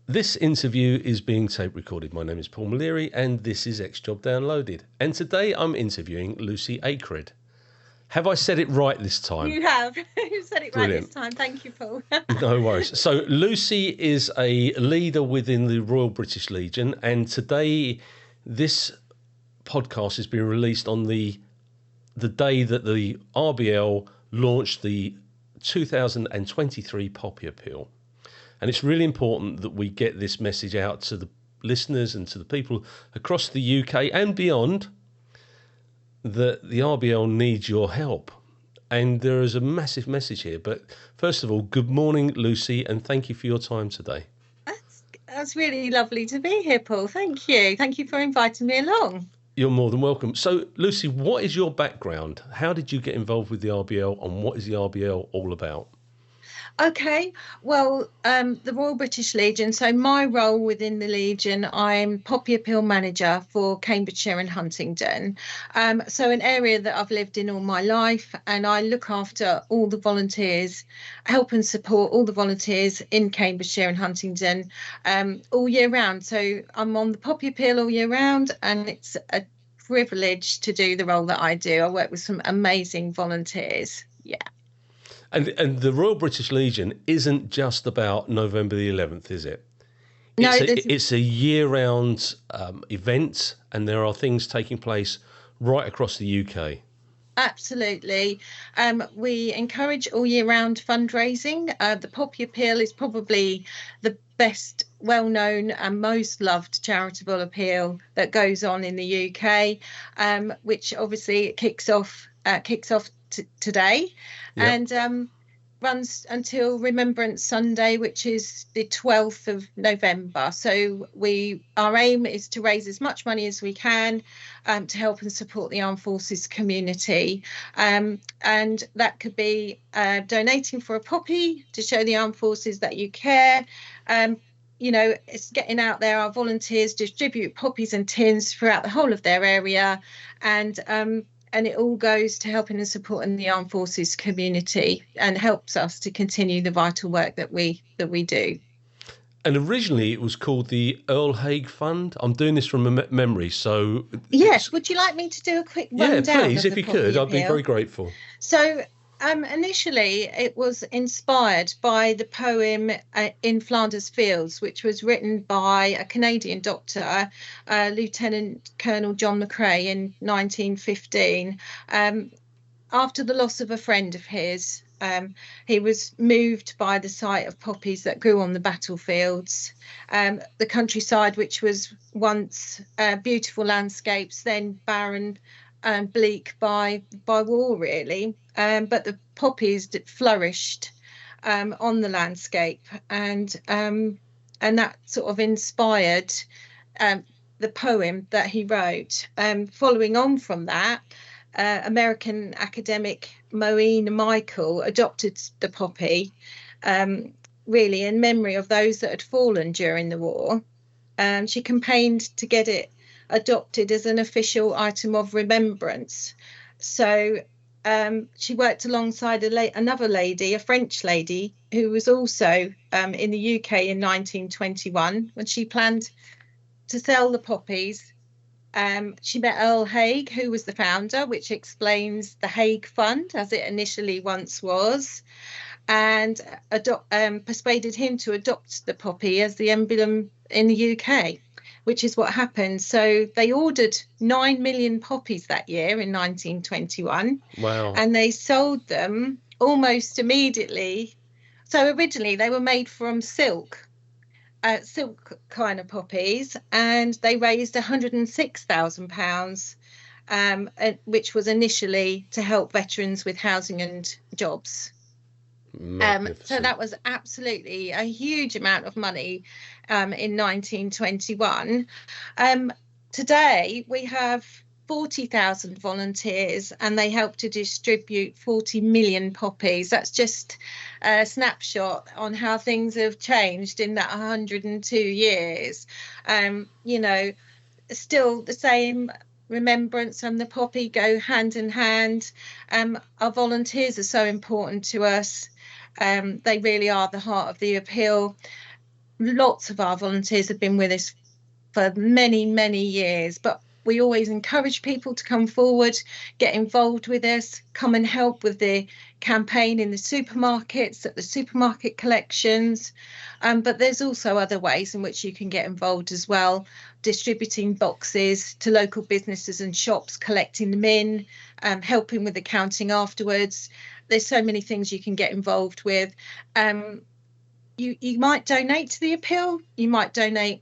This interview is being tape recorded. My name is Paul Maliri and this is X Job Downloaded. And today I'm interviewing Lucy Acred. Have I said it right this time? You have. You said it right this Brilliant. time. Thank you, Paul. No worries. So Lucy is a leader within the Royal British Legion, and today this podcast is being released on the day that the RBL launched the 2023 Poppy Appeal. And it's really important that we get this message out to the listeners and to the people across the UK and beyond that the RBL needs your help. And there is a massive message here. But first of all, good morning, Lucy, and thank you for your time today. That's really lovely to be here, Paul. Thank you. Thank you for inviting me along. You're more than welcome. So, Lucy, what is your background? How did you get involved with the RBL, and what is the RBL all about? Okay, well, the Royal British Legion. So my role within the Legion, I'm Poppy Appeal Manager for Cambridgeshire and Huntingdon. So an area that I've lived in all my life, and I look after all the volunteers, help and support all the volunteers in Cambridgeshire and Huntingdon all year round. So I'm on the Poppy Appeal all year round, and it's a privilege to do the role that I do. I work with some amazing volunteers. Yeah. And the Royal British Legion isn't just about November the 11th, is it? No, it's a year-round event, and there are things taking place right across the UK. Absolutely. We encourage all year round fundraising. The Poppy Appeal is probably the best, well-known and most loved charitable appeal that goes on in the UK, which obviously kicks off today. Yep. And runs until Remembrance Sunday, which is the 12th of November. So our aim is to raise as much money as we can to help and support the armed forces community. And that could be donating for a poppy to show the armed forces that you care. It's getting out there. Our volunteers distribute poppies and tins throughout the whole of their area, and it all goes to helping and supporting the armed forces community, and helps us to continue the vital work that we do. And originally it was called the Earl Haig Fund. I'm doing this from memory, so... Yes, would you like me to do a quick rundown? Yeah, please, if you could, I'd be very grateful. So initially it was inspired by the poem In Flanders Fields, which was written by a Canadian doctor, Lieutenant Colonel John McCrae, in 1915. After the loss of a friend of his, he was moved by the sight of poppies that grew on the battlefields. The countryside, which was once beautiful landscapes, then barren and bleak by war, really. But the poppies flourished on the landscape, and that sort of inspired the poem that he wrote. Following on from that, American academic Moeen Michael adopted the poppy, really in memory of those that had fallen during the war. She campaigned to get it adopted as an official item of remembrance. So she worked alongside another lady, a French lady, who was also in the UK in 1921 when she planned to sell the poppies. She met Earl Haig, who was the founder, which explains the Haig Fund, as it initially once was, and persuaded him to adopt the poppy as the emblem in the UK, which is what happened. So they ordered 9 million poppies that year in 1921. Wow. And they sold them almost immediately. So originally they were made from silk kind of poppies, and they raised £106,000, which was initially to help veterans with housing and jobs. So that was absolutely a huge amount of money in 1921. Today we have 40,000 volunteers, and they help to distribute 40 million poppies. That's just a snapshot on how things have changed in that 102 years. Still the same remembrance and the poppy go hand in hand. Our volunteers are so important to us. They really are the heart of the appeal. lots of our volunteers have been with us for many, many years, but we always encourage people to come forward, get involved with us, come and help with the campaign in the supermarkets, at the supermarket collections. But there's also other ways in which you can get involved as well, distributing boxes to local businesses and shops, collecting them in, helping with the counting afterwards. There's so many things you can get involved with. You might donate to the appeal. You might donate,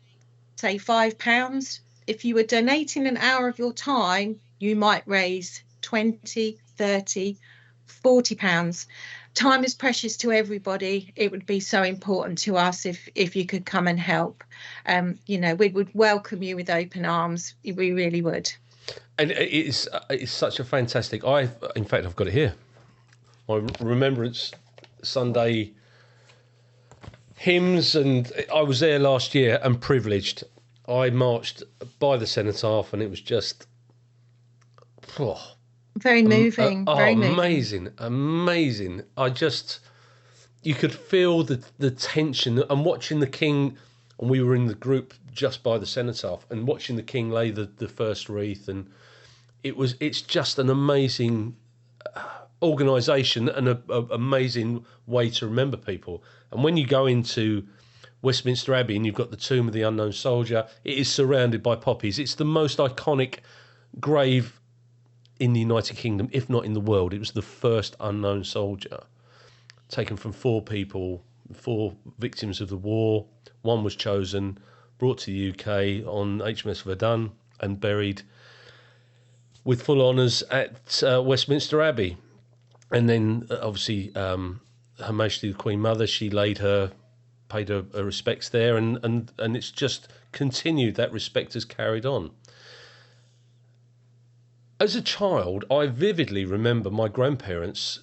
say, £5. If you were donating an hour of your time, you might raise 20, 30, £40. Time is precious to everybody. It would be so important to us if you could come and help. We would welcome you with open arms. We really would. And it's such a fantastic. In fact, I've got it here. My Remembrance Sunday hymns, and I was there last year and privileged. I marched by the cenotaph, and it was just very moving. Very moving. Amazing. You could feel the tension, and watching the King, and we were in the group just by the cenotaph, and watching the King lay the first wreath, and it's just an amazing organisation and an amazing way to remember people. And when you go into Westminster Abbey and you've got the tomb of the unknown soldier, it is surrounded by poppies. It's the most iconic grave in the United Kingdom, if not in the world. It was the first unknown soldier, taken from 4 people, 4 victims of the war. One was chosen, brought to the UK on HMS Verdun and buried with full honours at Westminster Abbey. And then obviously Her Majesty the Queen Mother, she paid her respects there, and it's just continued. That respect has carried on. As a child, I vividly remember my grandparents,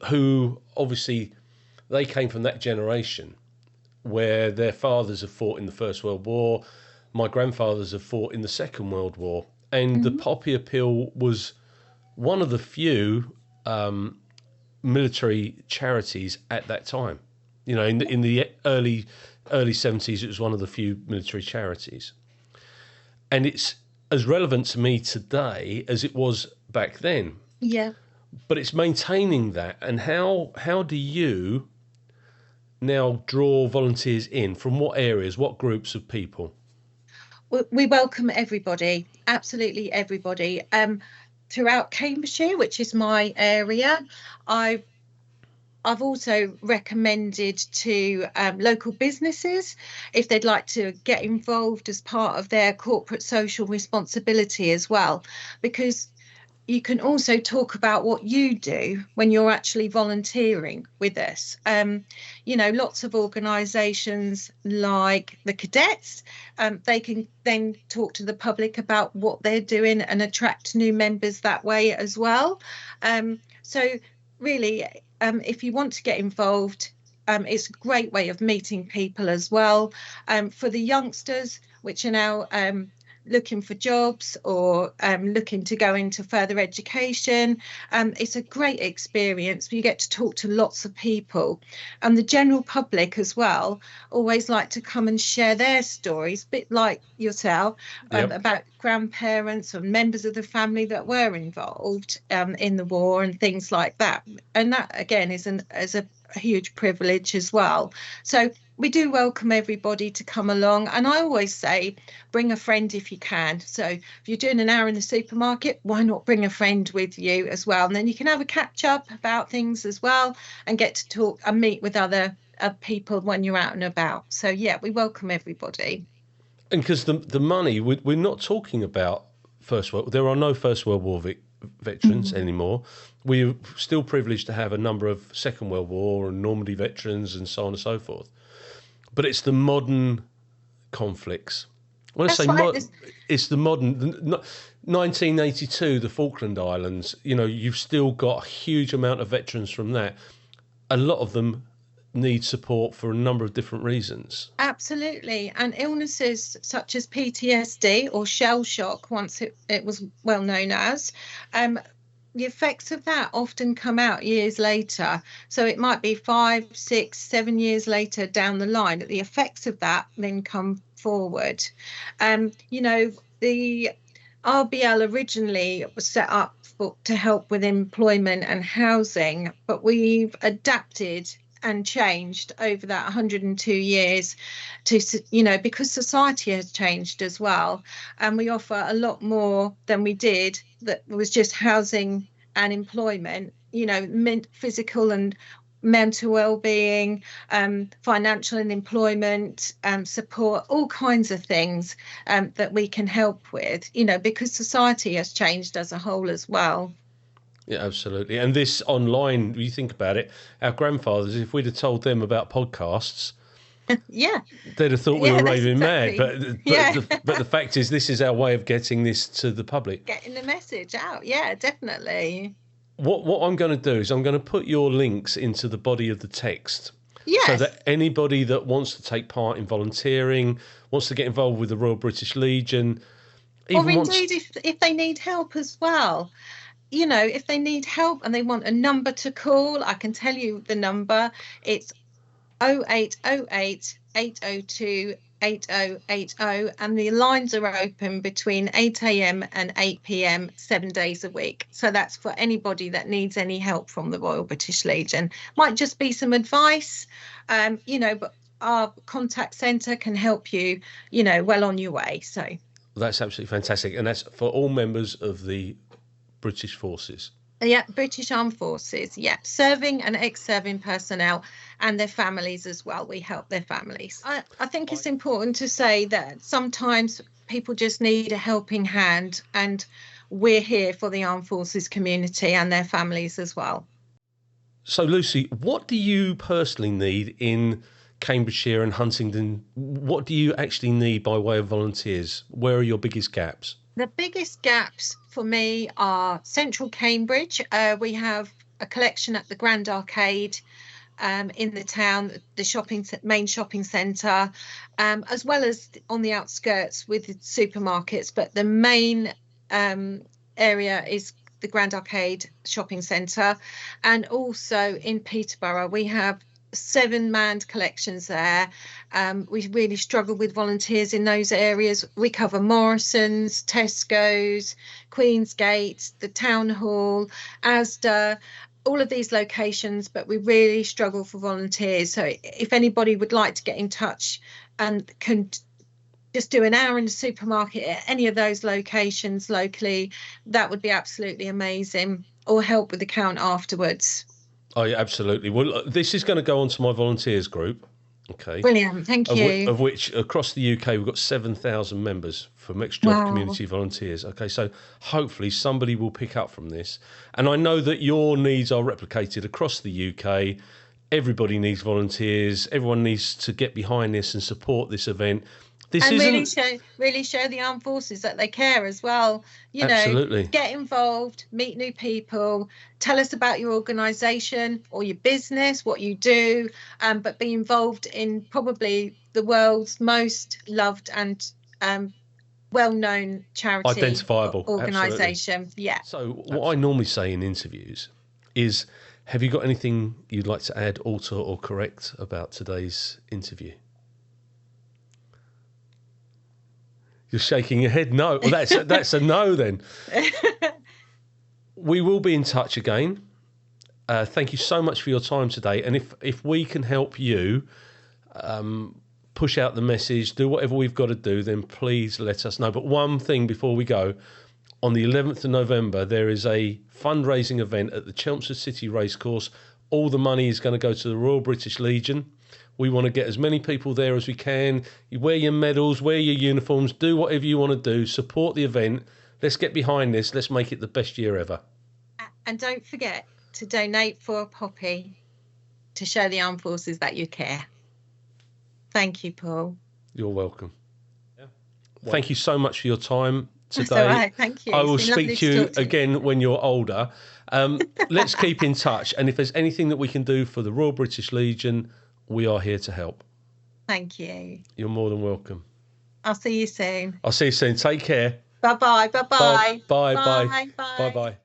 who obviously they came from that generation where their fathers have fought in the First World War, my grandfathers have fought in the Second World War, and the Poppy Appeal was one of the few military charities at that time. In the early 70s, it was one of the few military charities. And it's as relevant to me today as it was back then. Yeah. But it's maintaining that. And how do you now draw volunteers in? From what areas, what groups of people? We welcome everybody, absolutely everybody. Throughout Cambridgeshire, which is my area, I've also recommended to local businesses, if they'd like to get involved as part of their corporate social responsibility as well, because you can also talk about what you do when you're actually volunteering with us. Lots of organisations like the cadets, they can then talk to the public about what they're doing and attract new members that way as well. So really, if you want to get involved, it's a great way of meeting people as well. For the youngsters, which are now looking for jobs or looking to go into further education, it's a great experience. You get to talk to lots of people, and the general public as well always like to come and share their stories, a bit like yourself, about grandparents or members of the family that were involved in the war and things like that. And that again is a huge privilege as well. So we do welcome everybody to come along, and I always say bring a friend if you can. So if you're doing an hour in the supermarket, why not bring a friend with you as well, and then you can have a catch up about things as well and get to talk and meet with other people when you're out and about. So yeah, we welcome everybody. And because the money, we're not talking about First World. There are no First World War veterans anymore. We're still privileged to have a number of Second World War and Normandy veterans and so on and so forth. But it's the modern conflicts. When I say it's the modern 1982, the Falkland Islands. You've still got a huge amount of veterans from that. A lot of them need support for a number of different reasons. Absolutely. And illnesses such as PTSD or shell shock, once it was well known as, the effects of that often come out years later. So it might be 5, 6, 7 years later down the line that the effects of that then come forward. You know, the RBL originally was set up to help with employment and housing, but we've adapted and changed over that 102 years to, you know, because society has changed as well, and we offer a lot more than we did that was just housing and employment, you know, physical and mental well-being, financial and employment support, all kinds of things that we can help with, you know, because society has changed as a whole as well. Yeah, absolutely. And this online, you think about it, our grandfathers, if we'd have told them about podcasts, Yeah, they'd have thought we were that's raving mad. exactly. But the fact is, this is our way of getting this to the public. Getting the message out. Yeah, definitely. What I'm going to do is I'm going to put your links into the body of the text. So Yes. that anybody that wants to take part in volunteering, wants to get involved with the Royal British Legion, Or indeed, if they need help as well, you know, if they need help and they want a number to call, I can tell you the number. It's 0808 802 8080, and the lines are open between 8 a.m. and 8 p.m. 7 days a week. So that's for anybody that needs any help from the Royal British Legion. Might just be some advice, you know, but our contact centre can help you, you know, well on your way. So that's absolutely fantastic. And that's for all members of the British Forces. Yeah, British Armed Forces. Yeah, serving and ex-serving personnel and their families as well. We help their families. I think it's important to say that sometimes people just need a helping hand, and we're here for the Armed Forces community and their families as well. So, Lucy, what do you personally need in Cambridgeshire and Huntingdon? What do you actually need by way of volunteers? Where are your biggest gaps? The biggest gaps for me are central Cambridge. We have a collection at the Grand Arcade in the town, the main shopping centre, as well as on the outskirts with the supermarkets. But the main area is the Grand Arcade shopping centre. And also in Peterborough, we have 7 manned collections there. We really struggle with volunteers in those areas. We cover Morrison's, Tesco's, Queensgate, the Town Hall, Asda, all of these locations, but we really struggle for volunteers. So if anybody would like to get in touch and can just do an hour in the supermarket at any of those locations locally, that would be absolutely amazing, or help with the count afterwards. Oh, yeah, absolutely. Well, this is going to go on to my volunteers group. Okay. Brilliant. Thank you. Of which across the UK, we've got 7,000 members for mixed job community volunteers. Okay. So hopefully somebody will pick up from this. And I know that your needs are replicated across the UK. Everybody needs volunteers. Everyone needs to get behind this and support this event. Really show the armed forces that they care as well. You know, get involved, meet new people, tell us about your organisation or your business, what you do, but be involved in probably the world's most loved and well-known charity, identifiable organisation. Yeah. So what I normally say in interviews is, have you got anything you'd like to add, alter or correct about today's interview? You're shaking your head. No, well, that's a no then. We will be in touch again. Thank you so much for your time today. And if we can help you push out the message, do whatever we've got to do, then please let us know. But one thing before we go, on the 11th of November, there is a fundraising event at the Chelmsford City Racecourse. All the money is going to go to the Royal British Legion. We want to get as many people there as we can. You wear your medals, wear your uniforms, do whatever you want to do, support the event. Let's get behind this. Let's make it the best year ever. And don't forget to donate for a poppy to show the armed forces that you care. Thank you, Paul. You're welcome. Yeah. Thank you so much for your time today. That's all right. Thank you. I will speak to you again when you're older. Let's keep in touch. And if there's anything that we can do for the Royal British Legion, we are here to help. Thank you. You're more than welcome. I'll see you soon. I'll see you soon. Take care. Bye-bye. Bye-bye. Bye. Bye. Bye. Bye. Bye.